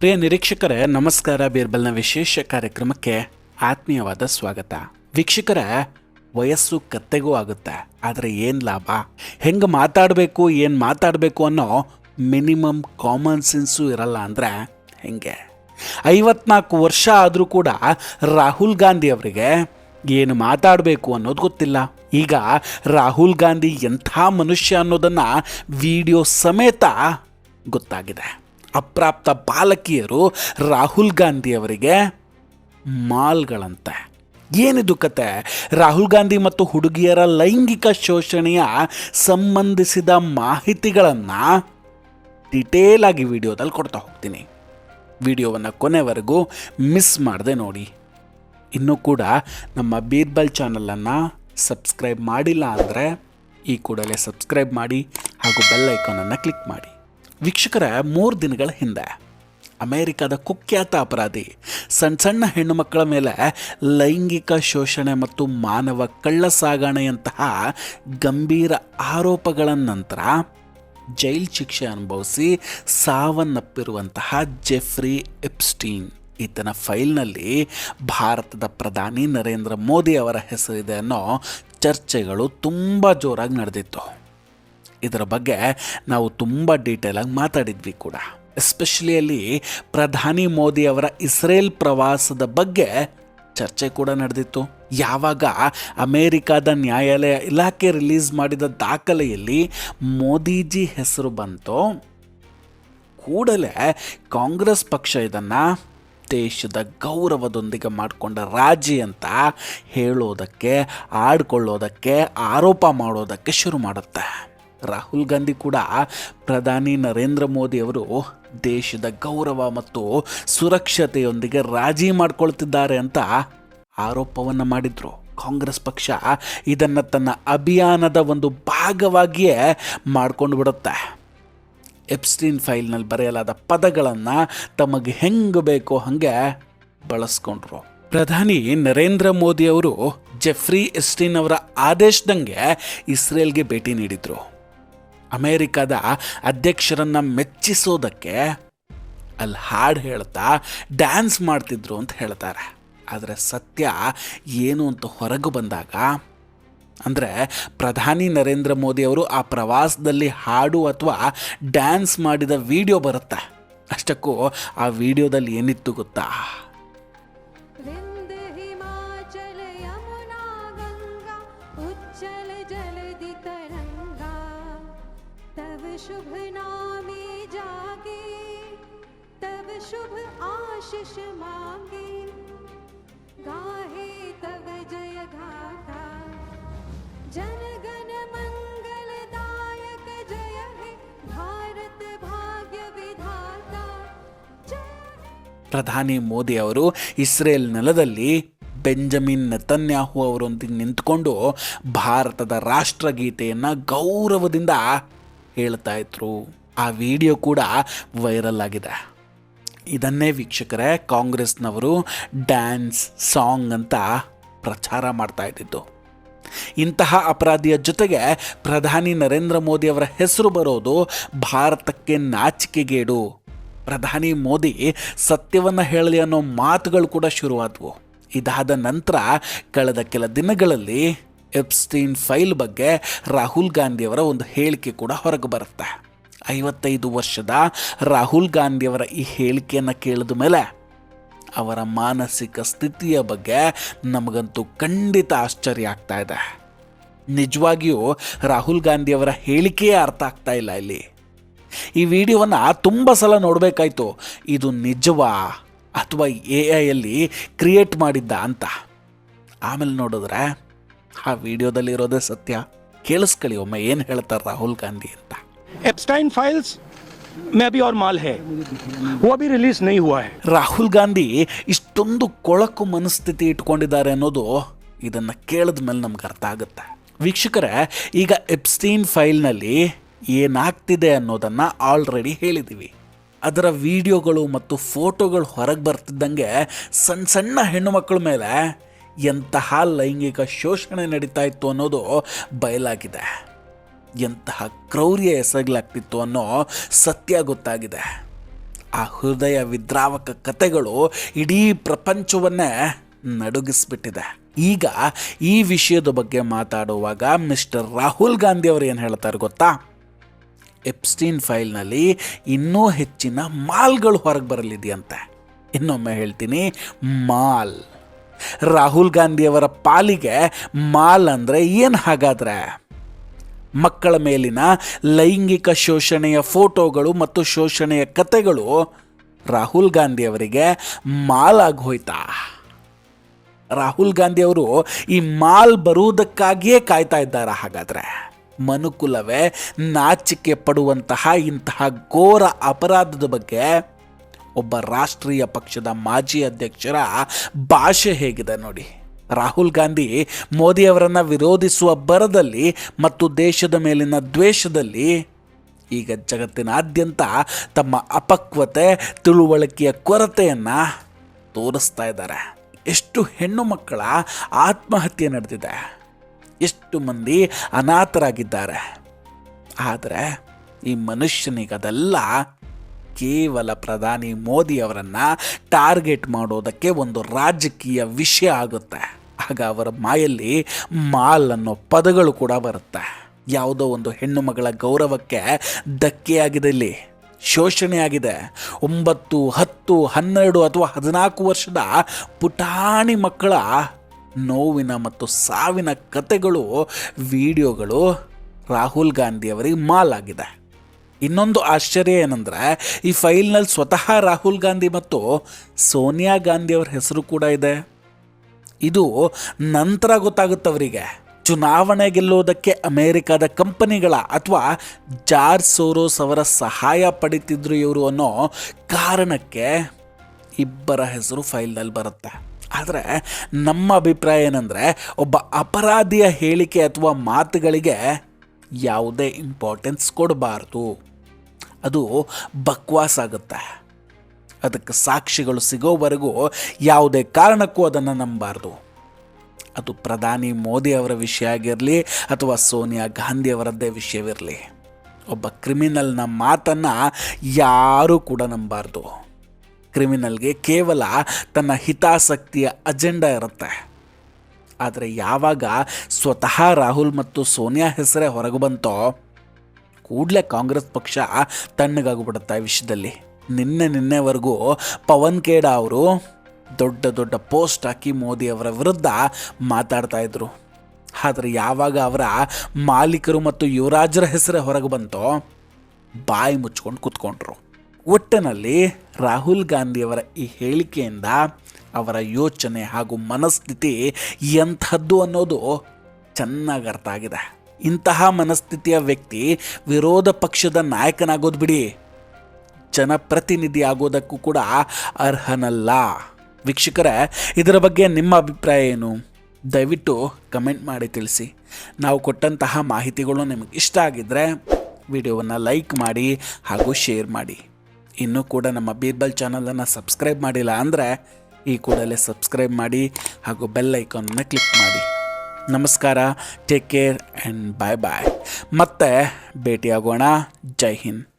ಪ್ರಿಯ ನಿರೀಕ್ಷಕರೇ, ನಮಸ್ಕಾರ. ಬೀರ್ಬಲ್ನ ವಿಶೇಷ ಕಾರ್ಯಕ್ರಮಕ್ಕೆ ಆತ್ಮೀಯವಾದ ಸ್ವಾಗತ. ವೀಕ್ಷಕರೇ, ವಯಸ್ಸು ಕತ್ತೆಗೂ ಆಗುತ್ತೆ, ಆದರೆ ಏನು ಲಾಭ? ಹೆಂಗೆ ಮಾತಾಡಬೇಕು, ಏನು ಮಾತಾಡಬೇಕು ಅನ್ನೋ ಮಿನಿಮಮ್ ಕಾಮನ್ ಸೆನ್ಸು ಇರಲ್ಲ ಅಂದರೆ ಹೆಂಗೆ? 54 ವರ್ಷ ಆದರೂ ಕೂಡ ರಾಹುಲ್ ಗಾಂಧಿ ಅವರಿಗೆ ಏನು ಮಾತಾಡಬೇಕು ಅನ್ನೋದು ಗೊತ್ತಿಲ್ಲ. ಈಗ ರಾಹುಲ್ ಗಾಂಧಿ ಎಂಥ ಮನುಷ್ಯ ಅನ್ನೋದನ್ನು ವಿಡಿಯೋ ಸಮೇತ ಗೊತ್ತಾಗಿದೆ. ಅಪ್ರಾಪ್ತ ಬಾಲಕಿಯರು ರಾಹುಲ್ ಗಾಂಧಿ ಅವರಿಗೆ ಮಾಲ್ಗಳಂತೆ. ಏನಿದು ಕತೆ? ರಾಹುಲ್ ಗಾಂಧಿ ಮತ್ತು ಹುಡುಗಿಯರ ಲೈಂಗಿಕ ಶೋಷಣೆಯ ಸಂಬಂಧಿಸಿದ ಮಾಹಿತಿಗಳನ್ನು ಡಿಟೇಲ್ ಆಗಿ ವಿಡಿಯೋದಲ್ಲಿ ಕೊಡ್ತಾ ಹೋಗ್ತೀನಿ. ವಿಡಿಯೋವನ್ನು ಕೊನೆವರೆಗೂ ಮಿಸ್ ಮಾಡದೆ ನೋಡಿ. ಇನ್ನೂ ಕೂಡ ನಮ್ಮ ಬೀರ್ಬಲ್ ಚಾನಲನ್ನು ಸಬ್ಸ್ಕ್ರೈಬ್ ಮಾಡಿಲ್ಲ ಅಂದರೆ ಈ ಕೂಡಲೇ ಸಬ್ಸ್ಕ್ರೈಬ್ ಮಾಡಿ ಹಾಗೂ ಬೆಲ್ ಐಕಾನನ್ನು ಕ್ಲಿಕ್ ಮಾಡಿ. ವೀಕ್ಷಕರ, 3 ದಿನಗಳ ಹಿಂದೆ ಅಮೆರಿಕದ ಕುಖ್ಯಾತ ಅಪರಾಧಿ ಸಣ್ಣ ಹೆಣ್ಣು ಮಕ್ಕಳ ಮೇಲೆ ಲೈಂಗಿಕ ಶೋಷಣೆ ಮತ್ತು ಮಾನವ ಕಳ್ಳ ಸಾಗಣೆಯಂತಹ ಗಂಭೀರ ಆರೋಪಗಳ ನಂತರ ಜೈಲು ಶಿಕ್ಷೆ ಅನುಭವಿಸಿ ಸಾವನ್ನಪ್ಪಿರುವಂತಹ ಜೆಫ್ರಿ ಎಪ್ಸ್ಟೀನ್ ಈತನ ಫೈಲ್ನಲ್ಲಿ ಭಾರತದ ಪ್ರಧಾನಿ ನರೇಂದ್ರ ಮೋದಿ ಅವರ ಹೆಸರಿದೆ ಅನ್ನೋ ಚರ್ಚೆಗಳು ತುಂಬ ಜೋರಾಗಿ ನಡೆದಿತ್ತು. ಇದರ ಬಗ್ಗೆ ನಾವು ತುಂಬ ಡೀಟೇಲಾಗಿ ಮಾತಾಡಿದ್ವಿ ಕೂಡ. ಎಸ್ಪೆಷಲಿ ಅಲ್ಲಿ ಪ್ರಧಾನಿ ಮೋದಿ ಅವರ ಇಸ್ರೇಲ್ ಪ್ರವಾಸದ ಬಗ್ಗೆ ಚರ್ಚೆ ಕೂಡ ನಡೆದಿತ್ತು. ಯಾವಾಗ ಅಮೇರಿಕಾದ ನ್ಯಾಯಾಲಯ ಇಲಾಖೆ ರಿಲೀಸ್ ಮಾಡಿದ ದಾಖಲೆಯಲ್ಲಿ ಮೋದಿಜಿ ಹೆಸರು ಬಂತೋ ಕೂಡಲೇ ಕಾಂಗ್ರೆಸ್ ಪಕ್ಷ ಇದನ್ನು ದೇಶದ ಗೌರವದೊಂದಿಗೆ ಮಾಡಿಕೊಂಡ ರಾಜಿ ಅಂತ ಹೇಳೋದಕ್ಕೆ, ಆಡ್ಕೊಳ್ಳೋದಕ್ಕೆ, ಆರೋಪ ಮಾಡೋದಕ್ಕೆ ಶುರು ಮಾಡುತ್ತೆ. ರಾಹುಲ್ ಗಾಂಧಿ ಕೂಡ ಪ್ರಧಾನಿ ನರೇಂದ್ರ ಮೋದಿ ಅವರು ದೇಶದ ಗೌರವ ಮತ್ತು ಸುರಕ್ಷತೆಯೊಂದಿಗೆ ರಾಜಿ ಮಾಡ್ಕೊಳ್ತಿದ್ದಾರೆ ಅಂತ ಆರೋಪವನ್ನು ಮಾಡಿದರು. ಕಾಂಗ್ರೆಸ್ ಪಕ್ಷ ಇದನ್ನು ತನ್ನ ಅಭಿಯಾನದ ಒಂದು ಭಾಗವಾಗಿಯೇ ಮಾಡ್ಕೊಂಡು ಬಿಡುತ್ತೆ. ಎಪ್ಸ್ಟೀನ್ ಫೈಲ್ನಲ್ಲಿ ಬರೆಯಲಾದ ಪದಗಳನ್ನು ತಮಗೆ ಹೆಂಗೆ ಬೇಕೋ ಹಾಗೆ ಬಳಸ್ಕೊಂಡ್ರು. ಪ್ರಧಾನಿ ನರೇಂದ್ರ ಮೋದಿ ಅವರು ಜೆಫ್ರಿ ಎಪ್ಸ್ಟೀನ್ ಅವರ ಆದೇಶದಂಗೆ ಇಸ್ರೇಲ್ಗೆ ಭೇಟಿ ನೀಡಿದರು. ಅಮೇರಿಕಾದ ಅಧ್ಯಕ್ಷರನ್ನು ಮೆಚ್ಚಿಸೋದಕ್ಕೆ ಅಲ್ಲಿ ಹಾಡು ಹೇಳ್ತಾ ಡ್ಯಾನ್ಸ್ ಮಾಡ್ತಿದ್ರು ಅಂತ ಹೇಳ್ತಾರೆ. ಆದರೆ ಸತ್ಯ ಏನು ಅಂತ ಹೊರಗೆ ಬಂದಾಗ, ಅಂದರೆ ಪ್ರಧಾನಿ ನರೇಂದ್ರ ಮೋದಿ ಅವರು ಆ ಪ್ರವಾಸದಲ್ಲಿ ಹಾಡು ಅಥವಾ ಡ್ಯಾನ್ಸ್ ಮಾಡಿದ ವಿಡಿಯೋ ಬರುತ್ತೆ. ಅಷ್ಟಕ್ಕೂ ಆ ವಿಡಿಯೋದಲ್ಲಿ ಏನಿತ್ತು ಗೊತ್ತಾ? शुभ नामे जागे तब शुभ आशीष मांगे गाहे तब जय गाथा जन गण मंगलदायक जय हे भारत भाग्य विधाता. ಪ್ರಧಾನಿ ಮೋದಿ ಅವರು ಇಸ್ರೇಲ್ ನೆಲದಲ್ಲಿ ಬೆಂಜಮಿನ್ ನೆತನ್ಯಾಹು ಅವರೊಂದಿಗೆ ನಿಂತ್ಕೊಂಡು ಭಾರತದ ರಾಷ್ಟ್ರಗೀತೆಯನ್ನು ಗೌರವದಿಂದ ಹೇಳ್ತಾ ಇದ್ರು. ಆ ವಿಡಿಯೋ ಕೂಡ ವೈರಲ್ ಆಗಿದೆ. ಇದನ್ನೇ ವೀಕ್ಷಕರೇ ಕಾಂಗ್ರೆಸ್ನವರು ಡ್ಯಾನ್ಸ್ ಸಾಂಗ್ ಅಂತ ಪ್ರಚಾರ ಮಾಡ್ತಾ ಇದ್ದಿದ್ದು. ಇಂತಹ ಅಪರಾಧಿಯ ಜೊತೆಗೆ ಪ್ರಧಾನಿ ನರೇಂದ್ರ ಮೋದಿ ಅವರ ಹೆಸರು ಬರೋದು ಭಾರತಕ್ಕೆ ನಾಚಿಕೆಗೇಡು. ಪ್ರಧಾನಿ ಮೋದಿ ಸತ್ಯವನ್ನು ಹೇಳಲಿ ಅನ್ನೋ ಮಾತುಗಳು ಕೂಡ ಶುರುವಾದವು. ಇದಾದ ನಂತರ ಕಳೆದ ಕೆಲ ದಿನಗಳಲ್ಲಿ ಎಪ್ಸ್ಟೀನ್ ಫೈಲ್ ಬಗ್ಗೆ ರಾಹುಲ್ ಗಾಂಧಿಯವರ ಒಂದು ಹೇಳಿಕೆ ಕೂಡ ಹೊರಗೆ ಬರುತ್ತೆ. 55 ವರ್ಷದ ರಾಹುಲ್ ಗಾಂಧಿಯವರ ಈ ಹೇಳಿಕೆಯನ್ನು ಕೇಳಿದ ಮೇಲೆ ಅವರ ಮಾನಸಿಕ ಸ್ಥಿತಿಯ ಬಗ್ಗೆ ನಮಗಂತೂ ಖಂಡಿತ ಆಶ್ಚರ್ಯ ಆಗ್ತಾ ಇದೆ. ನಿಜವಾಗಿಯೂ ರಾಹುಲ್ ಗಾಂಧಿಯವರ ಹೇಳಿಕೆಯೇ ಅರ್ಥ ಆಗ್ತಾ ಇಲ್ಲ. ಇಲ್ಲಿ ಈ ವಿಡಿಯೋವನ್ನು ತುಂಬ ಸಲ ನೋಡಬೇಕಾಯ್ತು. ಇದು ನಿಜವಾ ಅಥವಾ AI ಕ್ರಿಯೇಟ್ ಮಾಡಿದ್ದ ಅಂತ. ಆಮೇಲೆ ನೋಡಿದ್ರೆ ಆ ವಿಡಿಯೋದಲ್ಲಿರೋದೇ ಸತ್ಯ. ಕೇಳಿಸ್ಕೊಳ್ಳಿ ಒಮ್ಮೆ ಏನು ಹೇಳ್ತಾರೆ ರಾಹುಲ್ ಗಾಂಧಿ ಅಂತ. एप्स्टाइन फाइल्स में अभी और माल है, वो अभी रिलीज नहीं हुआ है. ರಾಹುಲ್ ಗಾಂಧಿ ಇಷ್ಟೊಂದು ಕೊಳಕು ಮನಸ್ಥಿತಿ ಇಟ್ಕೊಂಡಿದ್ದಾರೆ ಅನ್ನೋದು ಇದನ್ನು ಕೇಳಿದ ಮೇಲೆ ನಮ್ಗೆ ಅರ್ಥ ಆಗುತ್ತೆ. ವೀಕ್ಷಕರೇ, ಈಗ ಎಪ್ಸ್ಟೀನ್ ಫೈಲ್ನಲ್ಲಿ ಏನಾಗ್ತಿದೆ ಅನ್ನೋದನ್ನು ಆಲ್ರೆಡಿ ಹೇಳಿದ್ದೀವಿ. ಅದರ ವಿಡಿಯೋಗಳು ಮತ್ತು ಫೋಟೋಗಳು ಹೊರಗೆ ಬರ್ತಿದ್ದಂಗೆ ಸಣ್ಣ ಹೆಣ್ಣು ಮಕ್ಕಳ ಮೇಲೆ ಎಂತಹ ಲೈಂಗಿಕ ಶೋಷಣೆ ನಡೀತಾ ಇತ್ತು ಅನ್ನೋದು ಬಯಲಾಗಿದೆ. ಎಂತಹ ಕ್ರೌರ್ಯ ಎಸಗಲಾಗ್ತಿತ್ತು ಅನ್ನೋ ಸತ್ಯ ಗೊತ್ತಾಗಿದೆ. ಆ ಹೃದಯ ವಿದ್ರಾವಕ ಕಥೆಗಳು ಇಡೀ ಪ್ರಪಂಚವನ್ನೇ ನಡುಗಿಸ್ಬಿಟ್ಟಿದೆ. ಈಗ ಈ ವಿಷಯದ ಬಗ್ಗೆ ಮಾತಾಡುವಾಗ ಮಿಸ್ಟರ್ ರಾಹುಲ್ ಗಾಂಧಿ ಅವರು ಏನು ಹೇಳ್ತಾರೆ ಗೊತ್ತಾ? ಎಪ್ಸ್ಟೀನ್ ಫೈಲ್ನಲ್ಲಿ ಇನ್ನೂ ಹೆಚ್ಚಿನ ಮಾಲ್ಗಳು ಹೊರಗೆ ಬರಲಿದೆಯಂತೆ. ಇನ್ನೊಮ್ಮೆ ಹೇಳ್ತೀನಿ, ಮಾಲ್. ರಾಹುಲ್ ಗಾಂಧಿಯವರ ಪಾಲಿಗೆ ಮಾಲ್ ಅಂದರೆ ಏನು ಹಾಗಾದರೆ? ಮಕ್ಕಳ ಮೇಲಿನ ಲೈಂಗಿಕ ಶೋಷಣೆಯ ಫೋಟೋಗಳು ಮತ್ತು ಶೋಷಣೆಯ ಕಥೆಗಳು ರಾಹುಲ್ ಗಾಂಧಿಯವರಿಗೆ ಮಾಲ್ ಆಗಿ ಹೋಯ್ತಾ? ರಾಹುಲ್ ಗಾಂಧಿ ಅವರು ಈ ಮಾಲ್ ಬರುವುದಕ್ಕಾಗಿಯೇ ಕಾಯ್ತಾ ಇದ್ದಾರೆ ಹಾಗಾದರೆ? ಮನುಕುಲವೇ ನಾಚಿಕೆ ಪಡುವಂತಹ ಇಂತಹ ಘೋರ ಅಪರಾಧದ ಬಗ್ಗೆ ಒಬ್ಬ ರಾಷ್ಟ್ರೀಯ ಪಕ್ಷದ ಮಾಜಿ ಅಧ್ಯಕ್ಷರ ಭಾಷೆ ಹೇಗಿದೆ ನೋಡಿ. ರಾಹುಲ್ ಗಾಂಧಿ ಮೋದಿಯವರನ್ನು ವಿರೋಧಿಸುವ ಬರದಲ್ಲಿ ಮತ್ತು ದೇಶದ ಮೇಲಿನ ದ್ವೇಷದಲ್ಲಿ ಈಗ ಜಗತ್ತಿನಾದ್ಯಂತ ತಮ್ಮ ಅಪಕ್ವತೆ, ತಿಳುವಳಿಕೆಯ ಕೊರತೆಯನ್ನು ತೋರಿಸ್ತಾ ಇದ್ದಾರೆ. ಎಷ್ಟು ಹೆಣ್ಣು ಮಕ್ಕಳ ಆತ್ಮಹತ್ಯೆ ನಡೆದಿದೆ, ಎಷ್ಟು ಮಂದಿ ಅನಾಥರಾಗಿದ್ದಾರೆ. ಆದರೆ ಈ ಮನುಷ್ಯನಿಗದೆಲ್ಲ ಕೇವಲ ಪ್ರಧಾನಿ ಮೋದಿಯವರನ್ನು ಟಾರ್ಗೆಟ್ ಮಾಡೋದಕ್ಕೆ ಒಂದು ರಾಜಕೀಯ ವಿಷಯ ಆಗುತ್ತೆ. ಆಗ ಅವರ ಬಾಯಲ್ಲಿ ಮಾಲ್ ಅನ್ನೋ ಪದಗಳು ಕೂಡ ಬರುತ್ತೆ. ಯಾವುದೋ ಒಂದು ಹೆಣ್ಣು ಮಗಳ ಗೌರವಕ್ಕೆ ಧಕ್ಕೆಯಾಗಿದೆ, ಇಲ್ಲಿ ಶೋಷಣೆ ಆಗಿದೆ. 9, 10, 12 ಅಥವಾ 14 ವರ್ಷದ ಪುಟಾಣಿ ಮಕ್ಕಳ ನೋವಿನ ಮತ್ತು ಸಾವಿನ ಕಥೆಗಳು, ವಿಡಿಯೋಗಳು ರಾಹುಲ್ ಗಾಂಧಿಯವರಿಗೆ ಮಾಲ್ ಆಗಿದೆ. ಇನ್ನೊಂದು ಆಶ್ಚರ್ಯ ಏನಂದರೆ, ಈ ಫೈಲ್ನಲ್ಲಿ ಸ್ವತಃ ರಾಹುಲ್ ಗಾಂಧಿ ಮತ್ತು ಸೋನಿಯಾ ಗಾಂಧಿಯವರ ಹೆಸರು ಕೂಡ ಇದೆ. ಇದು ನಂತರ ಗೊತ್ತಾಗುತ್ತವರಿಗೆ. ಚುನಾವಣೆ ಗೆಲ್ಲೋದಕ್ಕೆ ಅಮೇರಿಕಾದ ಕಂಪನಿಗಳ ಅಥವಾ ಜಾರ್ಜ್ ಸೋರೋಸ್ ಅವರ ಸಹಾಯ ಪಡಿತಿದ್ರು ಇವರು ಅನ್ನೋ ಕಾರಣಕ್ಕೆ ಇಬ್ಬರ ಹೆಸರು ಫೈಲ್ನಲ್ಲಿ ಬರುತ್ತೆ. ಆದರೆ ನಮ್ಮ ಅಭಿಪ್ರಾಯ ಏನಂದರೆ, ಒಬ್ಬ ಅಪರಾಧಿಯ ಹೇಳಿಕೆ ಅಥವಾ ಮಾತುಗಳಿಗೆ ಯಾವುದೇ ಇಂಪಾರ್ಟೆನ್ಸ್ ಕೊಡಬಾರ್ದು. ಅದು ಬಕ್ವಾಸ್ ಆಗುತ್ತೆ. ಅದಕ್ಕೆ ಸಾಕ್ಷಿಗಳು ಸಿಗೋವರೆಗೂ ಯಾವುದೇ ಕಾರಣಕ್ಕೂ ಅದನ್ನು ನಂಬಬಾರ್ದು. ಅದು ಪ್ರಧಾನಿ ಮೋದಿ ಅವರ ವಿಷಯ ಆಗಿರಲಿ ಅಥವಾ ಸೋನಿಯಾ ಗಾಂಧಿಯವರದ್ದೇ ವಿಷಯವಿರಲಿ. ಒಬ್ಬ ಕ್ರಿಮಿನಲ್ನ ಮಾತನ್ನು ಯಾರೂ ಕೂಡ ನಂಬಬಾರ್ದು. ಕ್ರಿಮಿನಲ್ಗೆ ಕೇವಲ ತನ್ನ ಹಿತಾಸಕ್ತಿಯ ಅಜೆಂಡಾ ಇರುತ್ತೆ. ಆದರೆ ಯಾವಾಗ ಸ್ವತಃ ರಾಹುಲ್ ಮತ್ತು ಸೋನಿಯಾ ಹೆಸರೇ ಹೊರಗೆ ಬಂತೋ ಕೂಡಲೇ ಕಾಂಗ್ರೆಸ್ ಪಕ್ಷ ತಣ್ಣಗಾಗ್ಬಿಡುತ್ತೆ ಈ ವಿಷಯದಲ್ಲಿ. ನಿನ್ನೆವರೆಗೂ ಪವನ್ ಖೇಡಾ ಅವರು ದೊಡ್ಡ ದೊಡ್ಡ ಪೋಸ್ಟ್ ಹಾಕಿ ಮೋದಿಯವರ ವಿರುದ್ಧ ಮಾತಾಡ್ತಾ ಇದ್ರು. ಆದರೆ ಯಾವಾಗ ಅವರ ಮಾಲೀಕರು ಮತ್ತು ಯುವರಾಜರ ಹೆಸರೇ ಹೊರಗೆ ಬಂತೋ ಬಾಯಿ ಮುಚ್ಕೊಂಡು ಕೂತ್ಕೊಂಡ್ರು. ಒಟ್ಟಿನಲ್ಲಿ ರಾಹುಲ್ ಗಾಂಧಿಯವರ ಈ ಹೇಳಿಕೆಯಿಂದ ಅವರ ಯೋಚನೆ ಹಾಗೂ ಮನಸ್ಥಿತಿ ಎಂಥದ್ದು ಅನ್ನೋದು ಚೆನ್ನಾಗಿ ಅರ್ಥ ಆಗಿದೆ. ಇಂತಹ ಮನಸ್ಥಿತಿಯ ವ್ಯಕ್ತಿ ವಿರೋಧ ಪಕ್ಷದ ನಾಯಕನಾಗೋದು ಬಿಡಿ, ಜನಪ್ರತಿನಿಧಿ ಆಗೋದಕ್ಕೂ ಕೂಡ ಅರ್ಹನಲ್ಲ. ವೀಕ್ಷಕರೇ, ಇದರ ಬಗ್ಗೆ ನಿಮ್ಮ ಅಭಿಪ್ರಾಯ ಏನು? ದಯವಿಟ್ಟು ಕಮೆಂಟ್ ಮಾಡಿ ತಿಳಿಸಿ. ನಾವು ಕೊಟ್ಟಂತಹ ಮಾಹಿತಿಗಳು ನಿಮಗೆ ಇಷ್ಟ ಆಗಿದ್ದರೆ ವಿಡಿಯೋವನ್ನು ಲೈಕ್ ಮಾಡಿ ಹಾಗೂ ಶೇರ್ ಮಾಡಿ. ಇನ್ನೂ ಕೂಡ ನಮ್ಮ ಬೀರ್ಬಲ್ ಚಾನಲನ್ನು ಸಬ್ಸ್ಕ್ರೈಬ್ ಮಾಡಿಲ್ಲ ಅಂದರೆ ಈ ಕೂಡಲೇ ಸಬ್ಸ್ಕ್ರೈಬ್ ಮಾಡಿ ಹಾಗೂ ಬೆಲ್ ಐಕಾನನ್ನು ಕ್ಲಿಕ್ ಮಾಡಿ. ನಮಸ್ಕಾರ, ಟೇಕ್ ಕೇರ್ ಆ್ಯಂಡ್ ಬಾಯ್ ಬಾಯ್. ಮತ್ತೆ ಭೇಟಿಯಾಗೋಣ. ಜೈ ಹಿಂದ್.